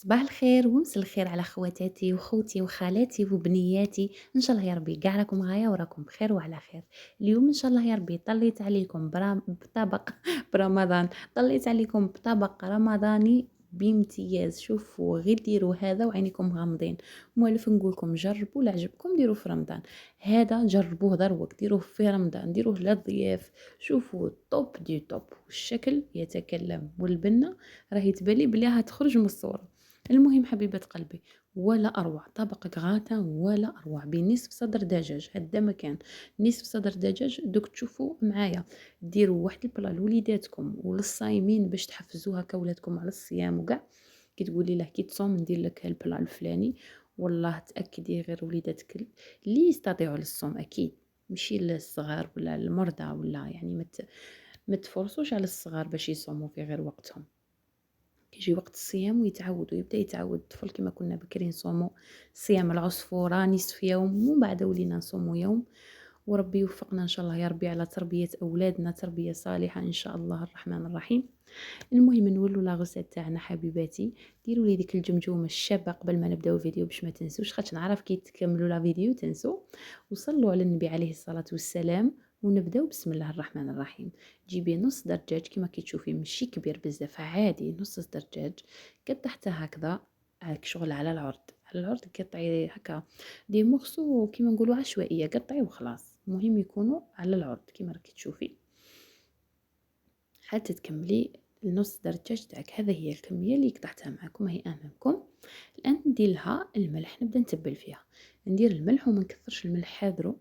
صباح الخير ومسا الخير على خواتاتي وخوتي وخالاتي وبنياتي، ان شاء الله يا ربي كاع راكم غايه وراكم بخير وعلى خير. اليوم ان شاء الله يا ربي طليت عليكم بطبق برمضان. طليت عليكم بطبق رمضاني بامتياز. شوفوا غير ديروا هذا وعينيكم غامضين. موالف نقولكم جربوا لا عجبكم ديروا في رمضان. هذا جربوه دروك ديروه في رمضان ديروه للضياف. شوفوا توب دي توب، والشكل يتكلم والبنه راهي تبالي بلي تخرج من الصوره. المهم حبيبة قلبي، ولا أروع طبق غاتا ولا أروع بنصف صدر دجاج. هدا مكان نصف صدر دجاج دوك تشوفوا معايا. ديروا واحد البلا لوليداتكم وللصايمين باش تحفزوها كولادكم على الصيام وكاع. كي تقولي له كي تصوم ندير لك البلا الفلاني، والله تأكدي غير وليداتك اللي يستطيعوا للصوم أكيد، ماشي للصغار ولا المرضى ولا يعني ما تفرصوش على الصغار باش يصوموا في غير وقتهم. كيجي وقت الصيام ويتعود ويبدا يتعود الطفل كما كنا بكري نصوموا صيام العصفورة نصف يوم ومن بعد ولينا نصوموا يوم. وربي يوفقنا ان شاء الله يا ربي على تربية اولادنا تربية صالحة ان شاء الله الرحمن الرحيم. المهم نولوا لا غوسيت تاعنا حبيباتي. ديروا لي ديك الجمجومه الشابه قبل ما نبداو الفيديو باش ما تنسوش، خاطر نعرف كي تكملوا لا فيديو تنسوا. وصلوا على النبي عليه الصلاه والسلام. ونبداو بسم الله الرحمن الرحيم. جيبي نص دجاج كما كتشوفي ماشي كبير بزاف عادي نص دجاج. قطعته هكذا هاك شغل على العرض. على العرض قطعي هكا دي مورسو كيما نقولوا عشوائيه قطعي وخلاص. المهم يكونوا على العرض كيما راكي تشوفي حتى تكملي النص دجاج تاعك. هذا هي الكميه اللي قطعتها معكم هي امامكم. الان ندير لها الملح نبدا نتبل فيها. ندير الملح وما نكثرش الملح حاذروا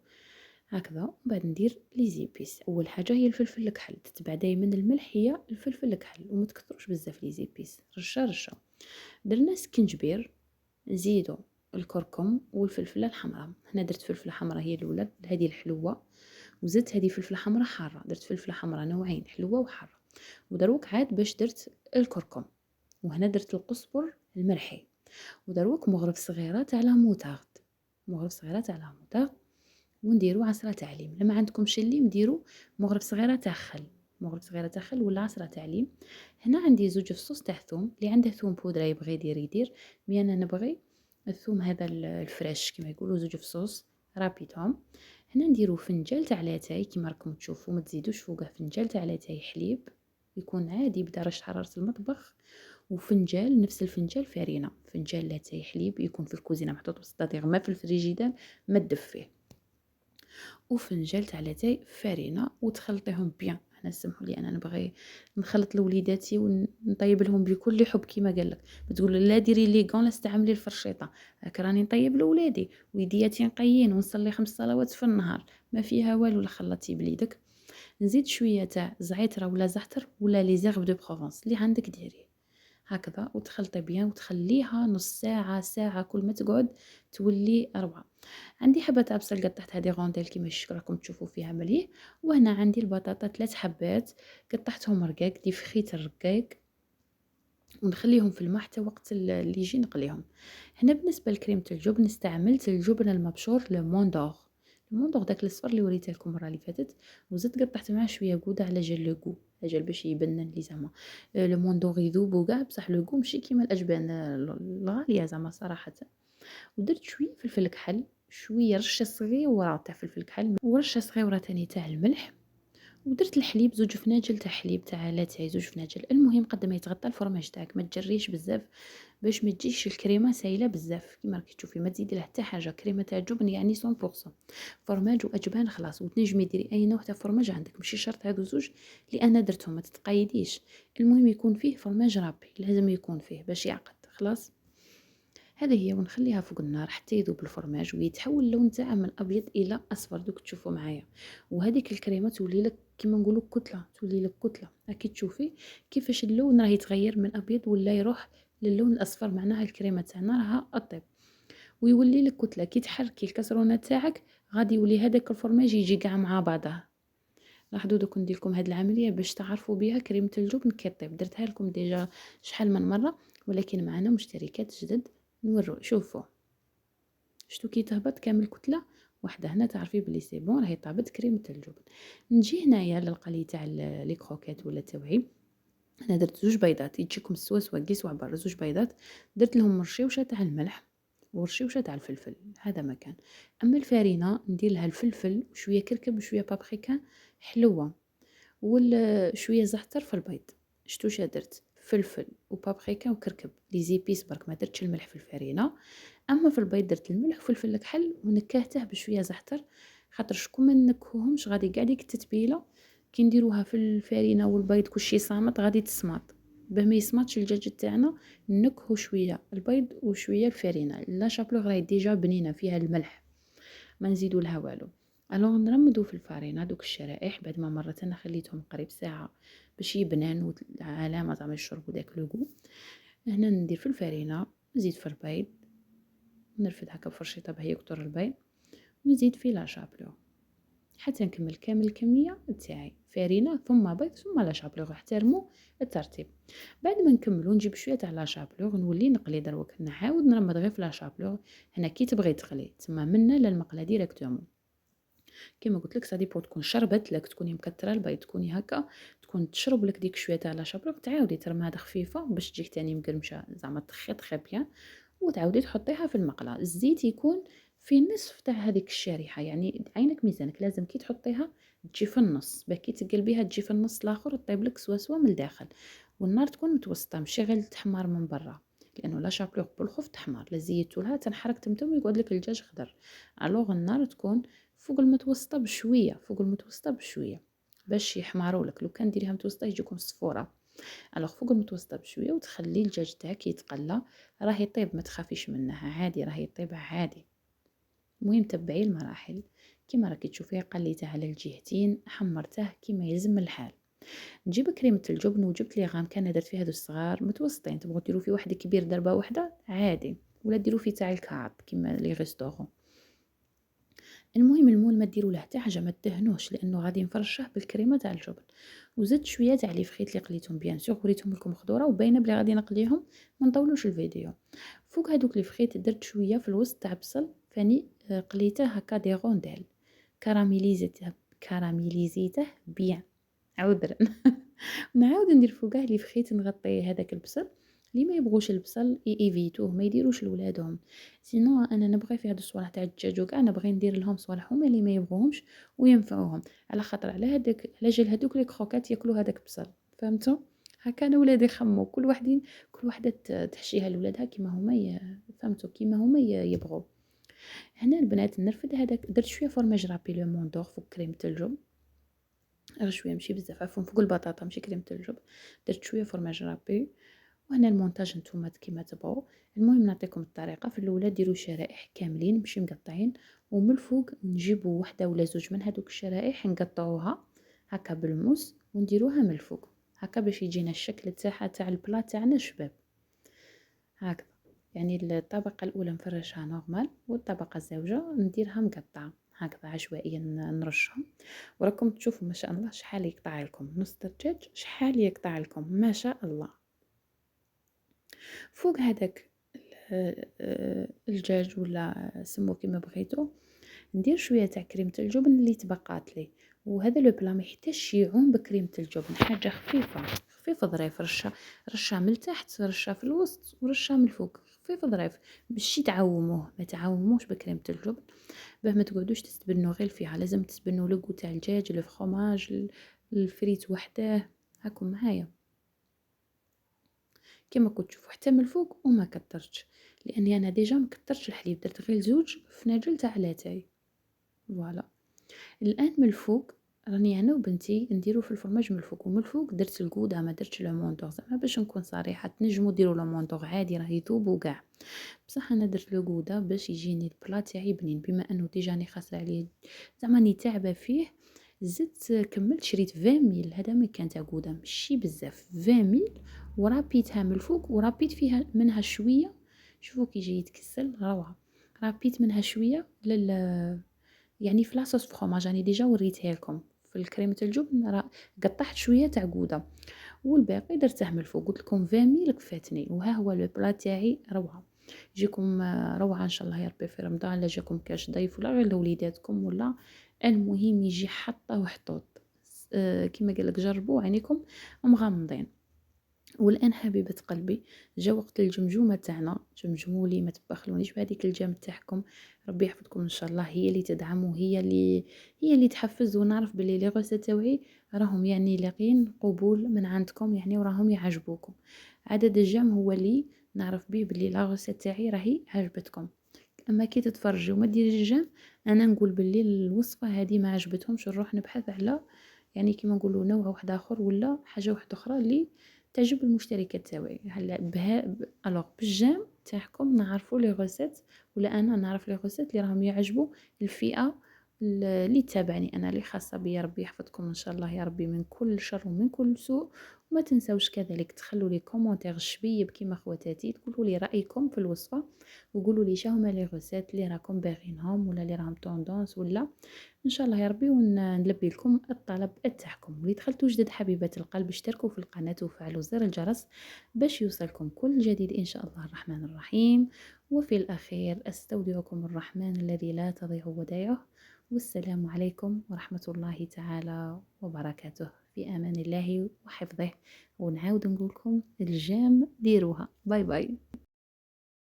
هكذا. ومن بعد ندير لي زيبيس. اول حاجه هي الفلفل الكحل، تتبع دائما الملح هي الفلفل الكحل وما تكثروش بزاف لي زيبيس رشه رشه. درنا سكنجبير نزيدو الكركم والفلفله الحمراء. هنا درت فلفله حمراء هي الاولى هذه الحلوه، وزدت هذه فلفله حمراء حاره. درت فلفله حمراء نوعين حلوه وحاره. ودروك عاد باش درت الكركم. وهنا درت القزبر المرحي. ودروك مغرف صغيره تاع لا موتارد. مغرف صغيره تاع لا موتارد. ونديرو عصره تاع ليم. لما عندكمش الليم ديروا مغرف صغيره تاع خل. مغرف صغيره تاع خل ولا عصره تاع ليم. هنا عندي زوج فصوص تاع ثوم. اللي عنده ثوم بودره يبغي يدير يدير. مي انا نبغي الثوم هذا الفريش كما يقولوا زوج فصوص رابيدهم. هنا نديرو فنجال تاع لاتاي كما راكم تشوفوا ما تزيدوش فوقه فنجال تاع لاتاي حليب يكون عادي بدرجه حراره المطبخ. وفنجال نفس الفنجال فارينه فنجال لاتاي حليب يكون في الكوزينه محطوط بسطادير ما في الفريجيدار ما تدفيه. وفنجان تاع لاتاي فارينه وتخلطيهم بيان. انا سمحوا لي انا نبغي نخلط لوليداتي ونطيب لهم بكل حب كيما قال لك. ما تقول لا ديري لي غون لا استعملي الفرشيطه. هاك راني نطيب لولادي ويدياتي نقيين ونصلي 5 صلوات في النهار ما فيها والو. لا خلطي بليدك. نزيد شويه تاع زعتر ولا زعتر ولا لي زيرب دو بروفونس اللي عندك ديري هكذا وتخلطي بيان وتخليها نص ساعه ساعه كل ما تقعد تولي روعه. عندي حبة عبصل قطعتها دي غونديل كيما راكم تشوفوا فيها مليح. وهنا عندي البطاطا 3 حبات قطعتهم رقاق دي فخيت الرقاق ونخليهم في الماء حتى وقت اللي يجي نقليهم. هنا بالنسبه لكريمه الجبن استعملت الجبن المبشور لو موندور. الموندور داك الصفر اللي وريته لكم المره اللي فاتت. وزدت قطعت معاه شويه غودا على جال لو غو اجل باش يبنن لي زعما لو موندور يذوب وكاع بصح لو غو ماشي كيما الاجبان الغاليه زعما صراحه. ودرت شويه فلفل كحل شويه رشه صغيره تاع فلفل كحل ورشه صغيره تاني تاع الملح. ودرت الحليب زوج فناجل تاع حليب تاع لاتاي زوج فناجل. المهم قد ما يتغطى الفرماج تاعك ما تجريش بزاف باش ما تجيش الكريمه سايله بزاف كيما راكي تشوفي. ما تزيدي له حتى حاجه كريمه تاع جبن يعني 100% فرماج واجبان خلاص. وتنجمي ديري اي نوع تاع فرماج عندك ماشي شرط هادو زوج اللي انا درتهم ما تتقيديش. المهم يكون فيه فرماج رابي لازم يكون فيه باش يعقد خلاص. هذه هي ونخليها فوق النار حتى يذوب الفرماج ويتحول اللون تاعه من ابيض الى اصفر دوك تشوفوا معايا. وهذيك الكريمه تولي لك كيما نقولوا كتله تولي لك كتله. راكي تشوفي كيفاش اللون راه يتغير من ابيض ولا يروح للون الاصفر معناها الكريمه تاعنا راها اطيب. ويولي لك كتله كي تحركي الكسرونه تاعك غادي يولي هذاك الفرماج يجي كاع مع بعضه. لاحظوا دوك ندير لكم هذه العمليه باش تعرفوا بها كريمه الجبن كي طيب. درتها لكم ديجا شحال من مره ولكن معنا مشتركات جدد نورو. شوفوا شتو كي تهبط كامل كتله واحده هنا تعرفي بلي سي بون راهي طابت كريمه الجبن. نجي هنايا للقلي تاع لي كروكيت ولا التوعي. أنا درت 2 بيضات يجيكم السوا كيس وعبر، 2 بيضات درت لهم رشيوشة تاع الملح ورشيوشة تاع الفلفل، هذا ما كان. أما الفرينة ندير لها الفلفل وشوية كركم وشوية بابريكا حلوة شوية زعتر في البيض. شتو واش درت؟ فلفل وبابريكا وكركم لي زيبيس برك، ما درتش الملح في الفرينة. أما في البيض درت الملح وفلفل الكحل ونكهته بشوية زعتر، خاطر شكون ما نكهوهمش غادي قاع ديك التتبيلة كي نديروها في الفرينة والبيض كلشي صامت غادي تسماط. باه ما يسمطش الدجاج تاعنا نكهو شوية البيض وشوية الفرينة. لا شابلوغ راهي ديجا بنينة فيها الملح، ما نزيدو لها والو. الوغ نرمدو في الفرينة دوك الشرائح بعد ما مرت انا خليتهم قريب ساعة باش يبنان والعلامة زعما يشربو داك لوغو. هنا ندير في الفرينة، نزيد في البيض، نرفد هكا بفرشيطة باه يكثر البيض، ونزيد فيه لا شابلوغ حتى نكمل كامل الكمية تاعي، فرينة ثم بيض ثم لا شابلوغ. احترموا الترتيب. بعد ما نكملو نجيب شوية تاع لا شابلوغ نولي نقلي دروك، نعاود نرمد غير في لا شابلوغ. هنا كي تبغي تقلي تما منا للمقله ديريكتومون. كيما قلت لك سا ديبو تكون شربت لك، تكوني مكثره البيض، تكوني هكا تكون تشرب لك ديك شويه تاع لا شابلوغ، تعاودي ترميها خفيفه باش تجيك تاني مقرمشه زعما تخي بيان، وتعاودي تحطيها في المقله. الزيت يكون في نصف تاع هذيك الشريحه، يعني عينك ميزانك لازم كي تحطيها تجي في النص، باه كي تقلبيها تجي في النص الاخر طيب لك سوا من الداخل. والنار تكون متوسطه ماشي غير تحمر من برا، لانه لا شابلوغ بالخوف تحمر، لا زيتو لها تنحرك تمتم ويقعد لك الدجاج خضر. الوغ النار تكون فوق المتوسطه بشويه، فوق المتوسطه بشويه باش يحمروا لك. لو كان ديريها متوسطه يجيكم صفوره. الوغ فوق المتوسطه بشويه، وتخلي الدجاج تاعك يتقلى. راه يطيب ما تخافيش منه، عادي راه يطيب عادي. المهم تبعي المراحل كيما راكي تشوفيه، قليته على الجهتين، حمرته كيما يلزم الحال. نجيب كريمه الجبن، وجبت لي غام كان درت فيه هذو الصغار متوسطين، تبغوا ديروا فيه واحد كبير دربه واحده عادي، ولا ديروا فيه تاع الكعب كيما لي ريستورون. المهم المول ما ديروا له حتى حاجه، ما تدهنوش لانه غادي نفرشه بالكريمه تاع الجبن. وزدت شويه تاع لي فخيت اللي قليتهم بيان سور، وريتهم لكم خضوره وباينه بلي غادي نقليهم، ما نطولوش الفيديو. فوق هذوك لي فخيت درت شويه في الوسط تاع بصل فاني قليته هكا دي رونديل، كراميليزيته بيان عذرا. نعاود ندير فوقه لي فخيت نغطي هذاك البصل. اللي ما يبغوش البصل ايفيتوه، ما يديروش لولادهم. سينو انا نبغي في هاد الصوالح تاع الدجاج وكاع نبغي ندير لهم صوالح هما اللي ما يبغوهمش وينفعوهم، على خاطر على هذاك على جال هذوك لي كروكات ياكلوا هذاك البصل. فهمتوا؟ هكا انا ولادي يخموا كل وحدين كل وحده تحشيها لولادها كيما هما فهمتوا كيما هما يبغوا. هنا البنات نرفد هذاك، درت شويه فرماج رابي لو موندور فوق كريمه الجبن، غير شويه ماشي بزاف، عفوا فوق البطاطا ماشي كريمه الجبن. درت شويه فرماج رابي. وهنا المونتاج نتوما كيما تبغوا. المهم نعطيكم الطريقه. في الاولى ديروا شرائح كاملين ماشي مقطعين، ومن الفوق نجيبوا وحده ولا زوج من هذوك الشرائح نقطعوها هكا بالموس ونديروها من الفوق هكا باش يجينا الشكل تاعها تاع البلا تاعنا شباب هكذا. يعني الطبقه الاولى نفرشها نورمال، والطبقه الزوجه نديرها مقطعه هكذا عشوائيا نرشهم. وراكم تشوفوا ما شاء الله شحال يقطع لكم نص الدجاج، شحال يقطع لكم ما شاء الله. فوق هذاك الدجاج ولا سموه كيما بغيتو ندير شويه تاع كريمه الجبن اللي تبقات لي. وهذا لو بلا ما يحتاجش يعوم بكريمه الجبن، حاجه خفيفه خفيفه ظريف، رشه من تحت، رشه في الوسط، ورشه من الفوق، خفيف ظريف. ماشي تعوموه، ما تعوموش بكريمه الجبن باه ما تقعدوش تتبنوا غير فيها. لازم تتبنوا لو تاع الدجاج، الفرomاج، الفريت وحده. هاكم معايا كما كنت تشوفوا حتى من الفوق، وما كترتش لاني انا ديجا ما كترتش الحليب، درت غير زوج فناجل تاع لاتاي. فوالا الان من الفوق راني انا وبنتي نديرو في الفرماج من الفوق. ومن الفوق درت الكودا، ما درتش لو موندور زعما باش نكون صريحه. تنجموا ديروا لو موندور عادي راه يذوب وكاع، بصح انا درت لو كودا باش يجيني البلا تاعي بنين. بما انه ديجا راني خاسره عليه زعما راني تعبه فيه، زدت كملت شريت 20 ميل. هذا ما كان تاع كودا ماشي بزاف، 20 ميل. ورابيتها من الفوق ورابيت فيها منها شويه. شوفوا كي يجي يتكسل روعه. رابيت منها شويه يعني في لاصوص فخوماج راني ديجا وريتها لكم. في الكريمه الجبن قطعت شويه تاع كودا، والباقي درته من الفوق. قلت لكم 20 ميل كفاتني. وها هو لو بلا تاعي روعه. يجيكم روعه ان شاء الله يا ربي في رمضان، لا جاكم كاش ضيف ولا غير لوليداتكم ولا. المهم يجي حطه وحطوط. كيما قال لك جربوا عينيكم مغمضين. والآن حبيبة قلبي جا وقت الجمجومة تاعنا، جمجموا لي ما تبخلونيش بهذيك الجام تاعكم. ربي يحفظكم إن شاء الله، هي اللي تدعم وهي اللي تحفز، ونعرف بلي لي غوسيت تاوعي راهم يعني لاقيين قبول من عندكم يعني، وراهم يعجبوكم. عدد الجام هو اللي نعرف بيه بلي لا غوسيت تاعي راهي عجبتكم. أما كي تتفرجي وما ديريش الجام، أنا نقول بلي الوصفة هذه ما عجبتهمش، نروح نبحث على يعني كيما نقولوا نوع واحد آخر ولا حاجة واحدة أخرى اللي تعجب المشتركات تاوعي. هلا الوغ بالجام تاعكم نعرفوا لي غوسيت، ولا انا نعرف لي غوسيت اللي راهم يعجبوا الفئه اللي تابعني انا، اللي خاصه بيا. ربي يحفظكم ان شاء الله يا ربي من كل شر ومن كل سوء. وما تنساوش كذلك تخلوا لي كومونتير شبيب كيما خواتاتي، تقولوا لي رايكم في الوصفه، وقولوا لي شهما لي غوسيت اللي راكم باغينهم ولا اللي راهم طوندونس ولا ان شاء الله يا ربي، ونلبي لكم الطلب تاعكم. واللي دخلتوا جدد حبيبات القلب اشتركوا في القناة وفعلوا زر الجرس باش يوصلكم كل جديد ان شاء الله الرحمن الرحيم. وفي الاخير استودعكم الرحمن الذي لا تضيع ودائعه، والسلام عليكم ورحمة الله تعالى وبركاته. في امان الله وحفظه. ونعاود نقولكم الجام ديروها. باي باي.